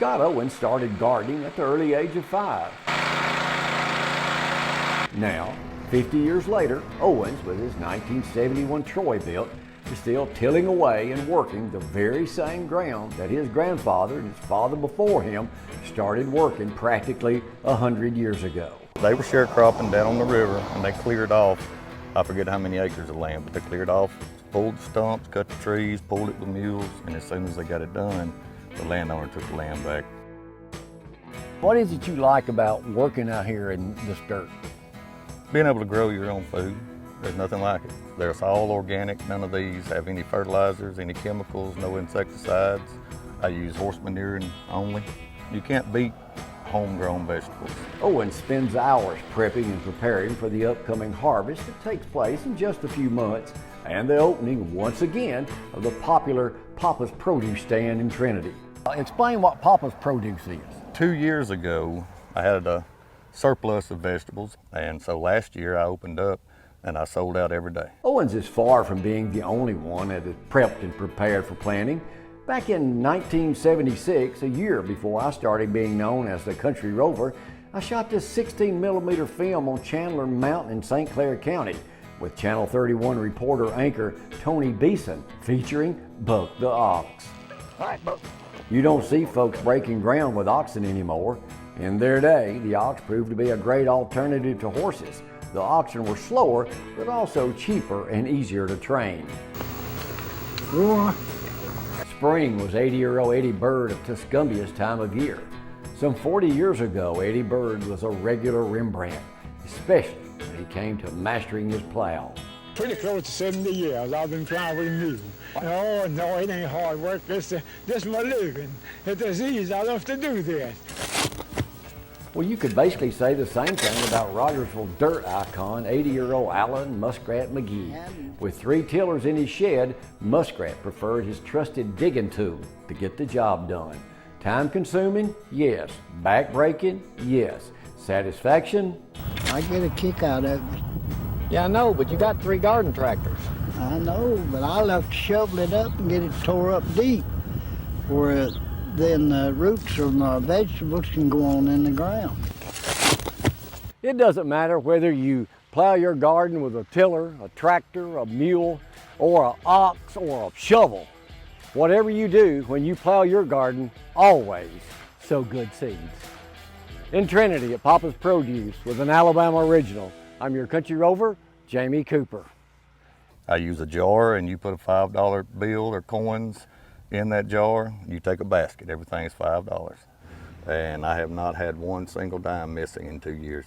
Scott Owens started gardening at the early age of 5. Now, 50 years later, Owens, with his 1971 Troy built, is still tilling away and working the very same ground that his grandfather and his father before him started working practically 100 years ago. They were sharecropping down on the river, and they cleared off, I forget how many acres of land, but they cleared off, pulled the stumps, cut the trees, pulled it with mules, and as soon as they got it done, the landowner took the land back. What is it you like about working out here in this dirt? Being able to grow your own food, there's nothing like it. There's all organic, none of these have any fertilizers, any chemicals, no insecticides. I use horse manure only. You can't beat homegrown vegetables. Owens spends hours prepping and preparing for the upcoming harvest that takes place in just a few months and the opening once again of the popular Papa's Produce stand in Trinity. Explain what Papa's Produce is. 2 years ago, I had a surplus of vegetables, and so last year I opened up and I sold out every day. Owens is far from being the only one that is prepped and prepared for planting. Back in 1976, a year before I started being known as the Country Rover, I shot this 16mm film on Chandler Mountain in St. Clair County with Channel 31 reporter anchor Tony Beeson featuring Buck the Ox. All right, Buck. You don't see folks breaking ground with oxen anymore. In their day, the ox proved to be a great alternative to horses. The oxen were slower, but also cheaper and easier to train. Spring was 80-year-old Eddie Bird of Tuscumbia's time of year. Some 40 years ago, Eddie Bird was a regular Rembrandt, especially when he came to mastering his plow. Pretty close to 70 years I've been plowing with a mule. Oh, no, it ain't hard work. This my living. It's as easy. I love to do this. Well, you could basically say the same thing about Rogersville dirt icon, 80-year-old Alan Muskrat McGee. With 3 tillers in his shed, Muskrat preferred his trusted digging tool to get the job done. Time-consuming? Yes. Back-breaking? Yes. Satisfaction? I get a kick out of it. Yeah, I know, but you got 3 garden tractors. I know, but I love to shovel it up and get it tore up deep where then the roots from vegetables can go on in the ground. It doesn't matter whether you plow your garden with a tiller, a tractor, a mule, or an ox, or a shovel. Whatever you do when you plow your garden, always sow good seeds. In Trinity at Papa's Produce with an Alabama original, I'm your Country Rover, Jamie Cooper. I use a jar, and you put a $5 bill or coins in that jar. You take a basket, everything is $5. And I have not had one single dime missing in 2 years.